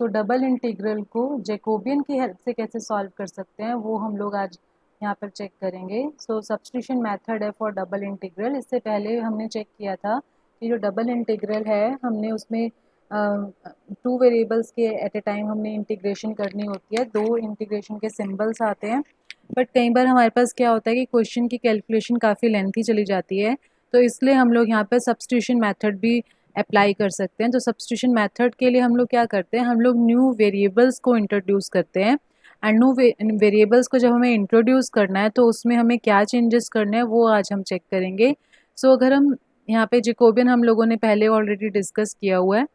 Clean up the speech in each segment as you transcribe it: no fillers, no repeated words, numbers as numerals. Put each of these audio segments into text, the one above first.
सो double integral को Jacobian की help से कैसे सॉल्व कर सकते हैं वो हम लोग आज यहाँ पर चेक करेंगे। सो सब्स्टिट्यूशन मेथड है फॉर डबल इंटीग्रल। इससे पहले हमने चेक किया था कि जो डबल इंटीग्रल है हमने उसमें टू वेरिएबल्स के एट ए टाइम हमने इंटीग्रेशन करनी होती है, दो इंटीग्रेशन के सिंबल्स आते हैं। बट कई बार हमारे पास क्या होता है कि क्वेश्चन की कैलकुलेशन काफ़ी लेंथी चली जाती है, तो इसलिए हम लोग यहाँ पर सब्स्टिट्यूशन मेथड भी अप्लाई कर सकते हैं। तो सब्स्टिट्यूशन मेथड के लिए हम लोग क्या करते हैं, हम लोग न्यू वेरिएबल्स को इंट्रोड्यूस करते हैं। एंड न्यू वेरिएबल्स को जब हमें इंट्रोड्यूस करना है तो उसमें हमें क्या चेंजेस करने हैं वो आज हम चेक करेंगे। सो अगर हम यहाँ पे जैकोबियन हम लोगों ने पहले ऑलरेडी डिस्कस किया हुआ है।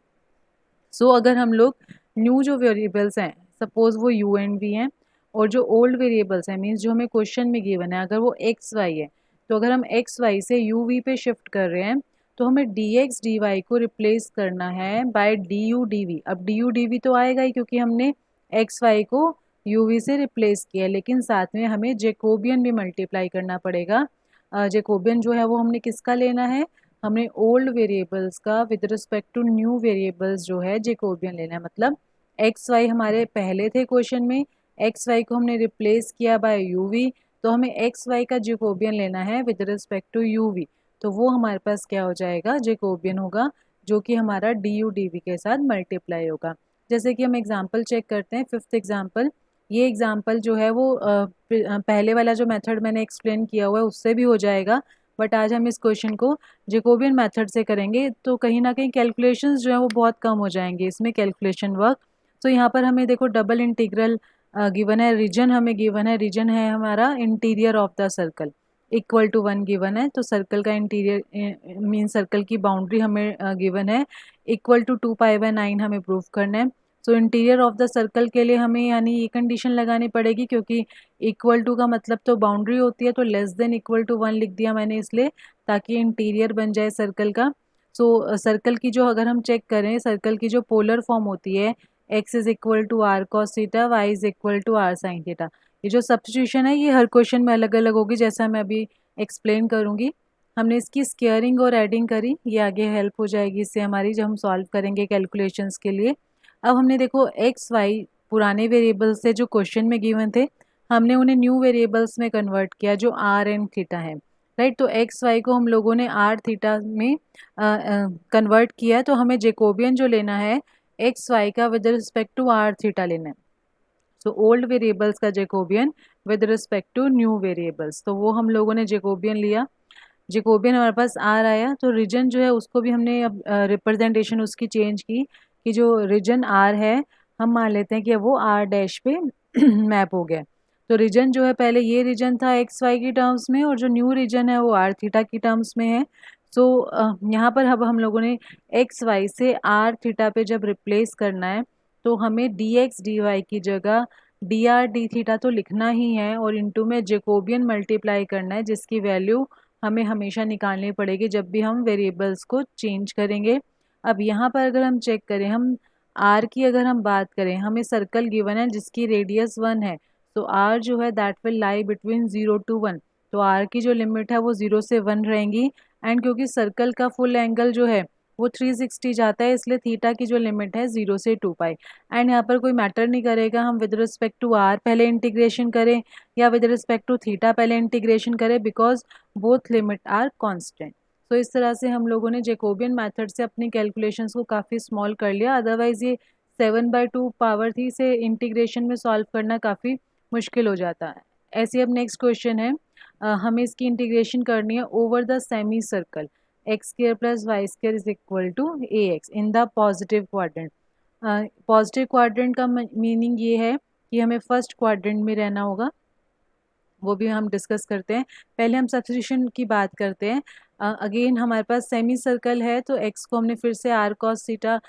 सो अगर हम लोग न्यू जो वेरिएबल्स हैं, सपोज वो यू एंड वी हैं, और जो ओल्ड वेरिएबल्स हैं मीन्स जो हमें क्वेश्चन में गिवन है अगर वो एक्स वाई है, तो अगर हम एक्स वाई से यू वी पे शिफ्ट कर रहे हैं तो हमें डी एक्स डी वाई को रिप्लेस करना है by d u d v. अब डी यू डी वी तो आएगा ही क्योंकि हमने एक्स वाई को यू वी से रिप्लेस किया है, लेकिन साथ में हमें जैकोबियन भी मल्टीप्लाई करना पड़ेगा। जैकोबियन जो है वो हमने किसका लेना है, हमने ओल्ड वेरिएबल्स का with respect to new variables जो है जैकोबियन लेना है। मतलब एक्स वाई हमारे पहले थे क्वेश्चन में, एक्स वाई को हमने रिप्लेस किया बाय यू वी, तो हमें एक्स वाई का जैकोबियन लेना है with respect to u v. तो वो हमारे पास क्या हो जाएगा, जैकोबियन होगा, जो कि हमारा डी यू डी वी के साथ मल्टीप्लाई होगा। जैसे कि हम एग्जाम्पल चेक करते हैं, फिफ्थ एग्जाम्पल। ये एग्जाम्पल जो है वो पहले वाला जो मेथड मैंने एक्सप्लेन किया हुआ है उससे भी हो जाएगा, बट आज हम इस क्वेश्चन को जैकोबियन मेथड से करेंगे तो कहीं ना कहीं कैलकुलेशंस जो है वो बहुत कम हो जाएंगे इसमें, कैलकुलेशन वर्क। तो यहाँ पर हमें देखो डबल इंटीग्रल गिवन है, रीजन हमें गिवन है, रीजन है हमारा interior of the circle equal to 1 given है। तो सर्कल का इंटीरियर मीन सर्कल की बाउंड्री हमें गिवन है इक्वल टू 2 पाई बाय 9 हमें प्रूव करना है। So interior of the circle के लिए हमें यानी ये कंडीशन लगानी पड़ेगी, क्योंकि इक्वल टू का मतलब तो बाउंड्री होती है, तो लेस देन इक्वल टू 1 लिख दिया मैंने इसलिए ताकि इंटीरियर बन जाए सर्कल का। सो सर्कल की जो अगर हम चेक करें, सर्कल की जो पोलर फॉर्म होती है x is equal to are cos theta, y is equal to are sine theta. ये जो सब्स्टिट्यूशन है ये हर क्वेश्चन में अलग अलग होगी, जैसा मैं अभी एक्सप्लेन करूंगी। हमने इसकी स्केयरिंग और एडिंग करी, ये आगे हेल्प हो जाएगी इससे हमारी जब हम सॉल्व करेंगे कैलकुलेशंस के लिए। अब हमने देखो एक्स वाई पुराने वेरिएबल्स से जो क्वेश्चन में गिवन थे, हमने उन्हें न्यू वेरिएबल्स में कन्वर्ट किया जो आर एंड थीटा है, राइट। तो एक्स वाई को हम लोगों ने आर थीटा में कन्वर्ट किया है, तो हमें जैकोबियन जो लेना है एक्स वाई का with respect to are theta लेना है। सो ओल्ड वेरिएबल्स का Jacobian with respect to new variables, तो वो हम लोगों ने जैकोबियन लिया। जैकोबियन हमारे पास आर आया, तो रीजन जो है उसको भी हमने अब रिप्रेजेंटेशन उसकी चेंज की कि जो रीजन आर है हम मान लेते हैं कि अब वो आर डैश पे मैप हो गया। तो रीजन जो है पहले ये रीजन था एक्स वाई की टर्म्स में, और जो न्यू रीजन है वो आर थीटा की टर्म्स में है। सो यहाँ पर अब हम लोगों ने एक्स वाई से आर थीटा पे जब रिप्लेस करना है तो हमें डी एक्स डी वाई की जगह डी आर डी थीटा तो लिखना ही है, और इनटू में जैकोबियन मल्टीप्लाई करना है जिसकी वैल्यू हमें हमेशा निकालनी पड़ेगी जब भी हम वेरिएबल्स को चेंज करेंगे। अब यहाँ पर अगर हम चेक करें, हम आर की अगर हम बात करें, हमें सर्कल गिवन है जिसकी रेडियस 1 है, तो आर जो है that will lie between 0 to 1। तो आर की जो लिमिट है वो 0 से 1 रहेंगी, एंड क्योंकि सर्कल का फुल एंगल जो है वो 360 जाता है, इसलिए थीटा की जो लिमिट है 0 से 2 पाई। एंड यहाँ पर कोई मैटर नहीं करेगा हम विद रिस्पेक्ट टू आर पहले इंटीग्रेशन करें या विद रिस्पेक्ट टू थीटा पहले इंटीग्रेशन करें, because both limit are constant. तो इस तरह से हम लोगों ने जैकोबियन मेथड से अपनी कैलकुलेशंस को काफ़ी स्मॉल कर लिया, अदरवाइज ये 7/2 पावर 3 से इंटीग्रेशन में सॉल्व करना काफ़ी मुश्किल हो जाता है। ऐसे अब नेक्स्ट क्वेश्चन है, हमें इसकी इंटीग्रेशन करनी है over the semi circle x square plus y square is equal to a x in the positive quadrant. Positive quadrant का मीनिंग ये है कि हमें फर्स्ट क्वाड्रेंट में रहना होगा, वो भी हम डिस्कस करते हैं। पहले हम सब्स्टिट्यूशन की बात करते हैं। अगेन हमारे पास सेमी सर्कल है, तो x को हमने फिर से आर कॉस थीटा,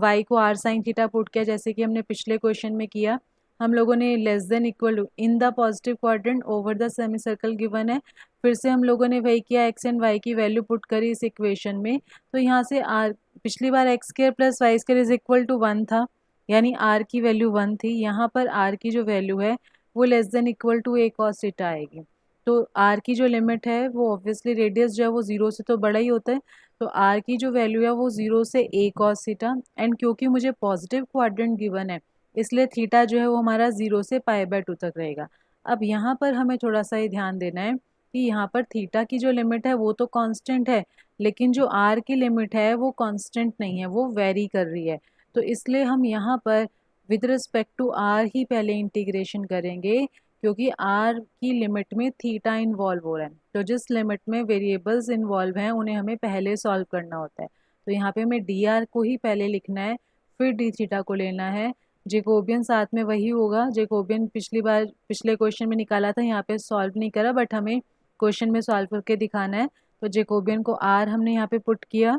y को आर साइन थीटा पुट किया जैसे कि हमने पिछले क्वेश्चन में किया। हम लोगों ने less than equal to in the positive quadrant over the semi circle given है, फिर से हम लोगों ने वही किया, x एंड y की वैल्यू पुट करी इस इक्वेशन में। तो यहाँ से आर पिछली बार x square plus y square is equal to 1 था, यानी आर की वैल्यू 1 थी। यहाँ पर आर की जो वैल्यू है वो less than equal to a cos theta आएगी। तो आर की जो लिमिट है वो ऑब्वियसली रेडियस जो है वो 0 से तो बड़ा ही होता है, तो आर की जो वैल्यू है वो 0 से a cos थीटा, एंड क्योंकि मुझे पॉजिटिव क्वाड्रेंट गिवन है इसलिए थीटा जो है वो हमारा 0 से π/2 तक रहेगा। अब यहाँ पर हमें थोड़ा सा ही ध्यान देना है कि यहाँ पर थीटा की जो लिमिट है वो तो कांस्टेंट है, लेकिन जो आर की लिमिट है वो कांस्टेंट नहीं है, वो वेरी कर रही है। तो इसलिए हम यहाँ पर विद रिस्पेक्ट टू आर ही पहले इंटीग्रेशन करेंगे, क्योंकि आर की लिमिट में थीटा इन्वॉल्व हो रहा है। तो जिस लिमिट में वेरिएबल्स इन्वॉल्व हैं उन्हें हमें पहले सॉल्व करना होता है। तो यहाँ पे हमें डी आर को ही पहले लिखना है, फिर डी थीटा को लेना है। जेकोबियन साथ में वही होगा, जेकोबियन पिछली बार पिछले क्वेश्चन में निकाला था, यहाँ पे सॉल्व नहीं करा, बट हमें क्वेश्चन में सॉल्व करके दिखाना है। तो जेकोबियन को आर हमने यहाँ पे पुट किया,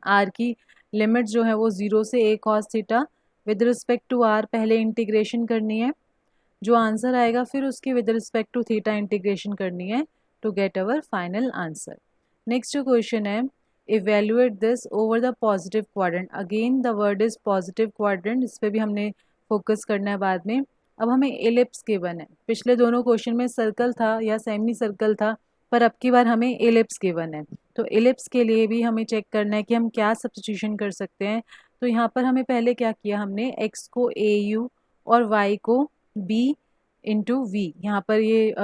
आर की लिमिट जो है वो 0 से a cos theta, with respect to r पहले इंटीग्रेशन करनी है, जो आंसर आएगा फिर उसकी with respect to theta integration करनी है to get our final answer. Next जो क्वेश्चन है, evaluate this over the positive quadrant. Again the word is positive quadrant, इस पर भी हमने फोकस करना है बाद में। अब हमें एलिप्स गिवन है, पिछले दोनों क्वेश्चन में सर्कल था या सेमी सर्कल था, पर अब की बार हमें एलिप्स गिवन है। तो एलिप्स के लिए भी हमें चेक करना है कि हम क्या सब्स्टिट्यूशन कर सकते हैं। तो यहाँ पर हमें पहले क्या किया, हमने x को a u और y को b इंटू वी, यहाँ पर ये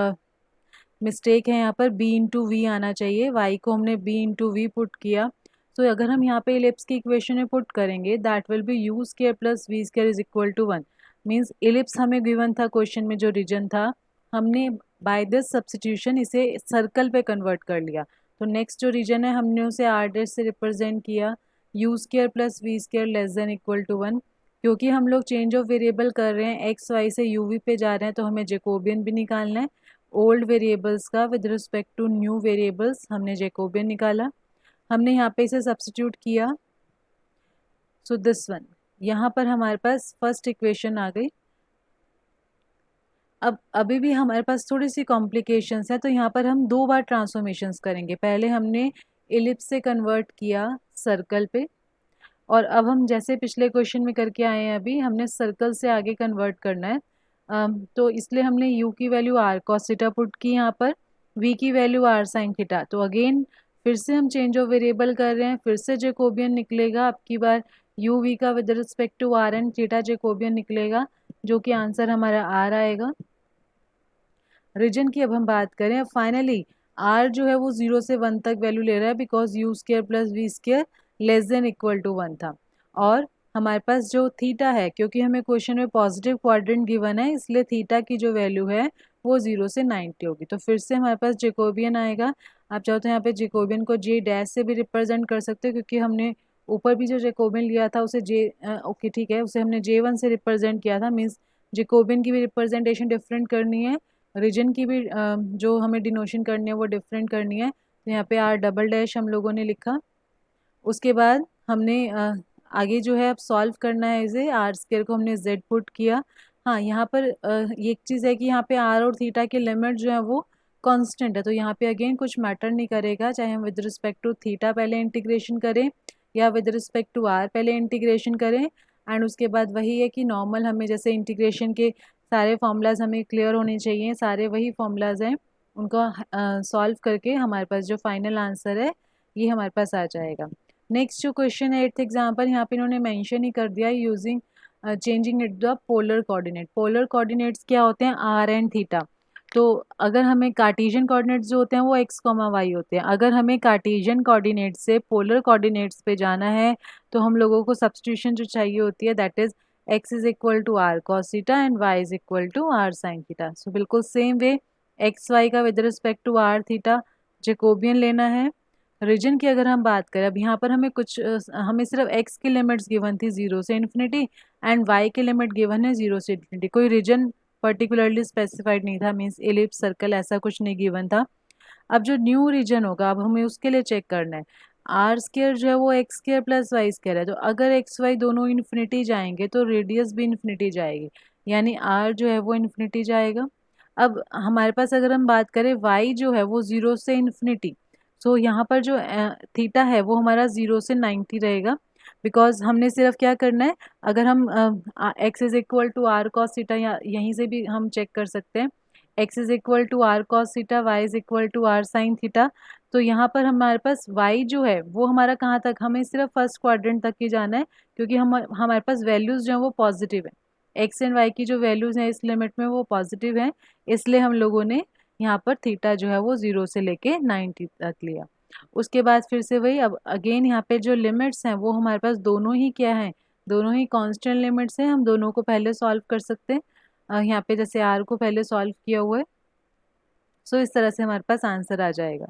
मिस्टेक है, यहाँ पर b इंटू वी आना चाहिए, y को हमने b इंटू वी पुट किया। तो अगर हम यहाँ पे इलिप्स की इक्वेशन में पुट करेंगे, that will be u square plus v square is equal to 1। Means ellipse हमें गिवन था क्वेश्चन में, जो रीजन था हमने बाय दिस सब्स्टिट्यूशन इसे सर्कल पे कन्वर्ट कर लिया। तो नेक्स्ट जो रीजन है हमने उसे r डैश से रिप्रेजेंट किया, u square plus v square less than equal to 1। क्योंकि हम लोग चेंज ऑफ वेरिएबल कर रहे हैं, एक्स वाई से यू वी पे जा रहे हैं, तो हमें जेकोबियन भी निकालना है। ओल्ड वेरिएबल्स का with respect to new variables हमने जेकोबियन निकाला, हमने यहाँ पे इसे सब्स्टिट्यूट किया। सो दिस वन, यहाँ पर हमारे पास फर्स्ट इक्वेशन आ गई। अब अभी भी हमारे पास थोड़ी सी कॉम्प्लिकेशंस है, तो यहाँ पर हम दो बार ट्रांसफॉर्मेशंस करेंगे। पहले हमने इलिप्स से कन्वर्ट किया सर्कल पे, और अब हम जैसे पिछले क्वेश्चन में करके आए हैं, अभी हमने सर्कल से आगे कन्वर्ट करना है। तो इसलिए हमने u की value r cos theta put की, यहाँ पर v की वैल्यू r sin थीटा। तो अगेन फिर से हम चेंज ऑफ वेरिएबल कर रहे हैं, फिर से जेकोबियन निकलेगा, अब की बार u v का with respect to r and theta Jacobian निकलेगा, जो कि आंसर हमारा r आएगा। रीजन की अब हम बात करें, फाइनली r जो है वो 0 से 1 तक वैल्यू ले रहा है, because u square plus v square less than equal to 1 था। और हमारे पास जो थीटा है, क्योंकि हमें क्वेश्चन में पॉजिटिव क्वाड्रेंट गिवन है, इसलिए थीटा की जो वैल्यू है वो 0 से 90 होगी। तो फिर से हमारे पास जेकोबियन आएगा। आप चाहो तो यहाँ पे जेकोबियन को जे डैश से भी रिप्रेजेंट कर सकते हो, क्योंकि हमने ऊपर भी जो जेकोबियन लिया था उसे जे ओके ठीक है, उसे हमने J1 से रिप्रेजेंट किया था। मीन्स जेकोबियन की भी रिप्रेजेंटेशन डिफरेंट करनी है, रीजन की भी जो हमें डिनोशन करनी है वो डिफरेंट करनी है। तो यहाँ पे आर डबल डैश हम लोगों ने लिखा। उसके बाद हमने आगे जो है अब सॉल्व करना है इसे, आर स्क्वायर को हमने जेड पुट किया। हाँ, यहाँ पर ये एक चीज़ है कि यहाँ पे आर और थीटा की लिमिट जो है वो कांस्टेंट है, तो यहाँ पे अगेन कुछ मैटर नहीं करेगा, चाहे हम विद रिस्पेक्ट टू थीटा पहले इंटीग्रेशन करें या विद रिस्पेक्ट टू आर पहले इंटीग्रेशन करें। एंड उसके बाद वही है कि नॉर्मल हमें जैसे इंटीग्रेशन के सारे फॉर्मूलाज हमें क्लियर होने चाहिए, सारे वही फॉर्मूलाज हैं, उनको सॉल्व करके हमारे पास जो फाइनल आंसर है ये हमारे पास आ जाएगा। नेक्स्ट जो क्वेश्चन है 8th एग्जाम्पल, यहाँ पे इन्होंने मेंशन ही कर दिया, using changing it the polar coordinate. Polar coordinates क्या होते हैं, आर एंड थीटा। तो अगर हमें कार्टेशियन कोऑर्डिनेट्स जो होते हैं वो एक्स कॉमा वाई होते हैं, अगर हमें कार्टेशियन कोऑर्डिनेट से पोलर कोऑर्डिनेट्स पे जाना है तो हम लोगों को सब्स्टिट्यूशन जो चाहिए होती है, that is x is equal to are cos theta and y is equal to are sine theta. So बिल्कुल सेम वे एक्स वाई का with respect to are theta Jacobian लेना है। रीजन की अगर हम बात करें, अब यहाँ पर हमें हमें सिर्फ x की लिमिट्स गिवन थी 0 से इन्फिनिटी, एंड y की लिमिट गिवन है 0 से इन्फिनिटी, कोई रीजन पर्टिकुलरली स्पेसिफाइड नहीं था, मीन्स एलिप्स सर्कल ऐसा कुछ नहीं गिवन था। अब जो न्यू रीजन होगा, अब हमें उसके लिए चेक करना है, आर स्क्र जो है वो x square plus y square है, तो अगर एक्स वाई दोनों इन्फिनिटी जाएंगे तो रेडियस भी इन्फिनिटी जाएगी, यानी आर जो है वो इन्फिनिटी जाएगा। अब हमारे पास अगर हम बात करें वाई जो है वो 0 से इन्फिनिटी, सो यहाँ पर जो थीटा है वो हमारा 0 से 90 रहेगा, बिकॉज हमने सिर्फ क्या करना है, अगर हम x is equal to are cos theta, या यहीं से भी हम चेक कर सकते हैं, x is equal to are cos theta, y is equal to are sine theta. तो यहाँ पर हमारे पास y जो है वो हमारा कहाँ तक, हमें सिर्फ फर्स्ट क्वाड्रेंट तक ही जाना है, क्योंकि हम हमारे पास वैल्यूज़ जो है वो पॉजिटिव है, x एंड y की जो वैल्यूज़ हैं इस लिमिट में वो पॉजिटिव हैं, इसलिए हम लोगों ने यहाँ पर थीटा जो है वो 0 से लेके 90 तक लिया। उसके बाद फिर से वही, अब अगेन यहाँ पे जो लिमिट्स हैं वो हमारे पास दोनों ही क्या हैं, दोनों ही कांस्टेंट लिमिट्स हैं, हम दोनों को पहले सॉल्व कर सकते हैं। यहाँ पे जैसे r को पहले सॉल्व किया हुआ है, सो इस तरह से हमारे पास आंसर आ जाएगा।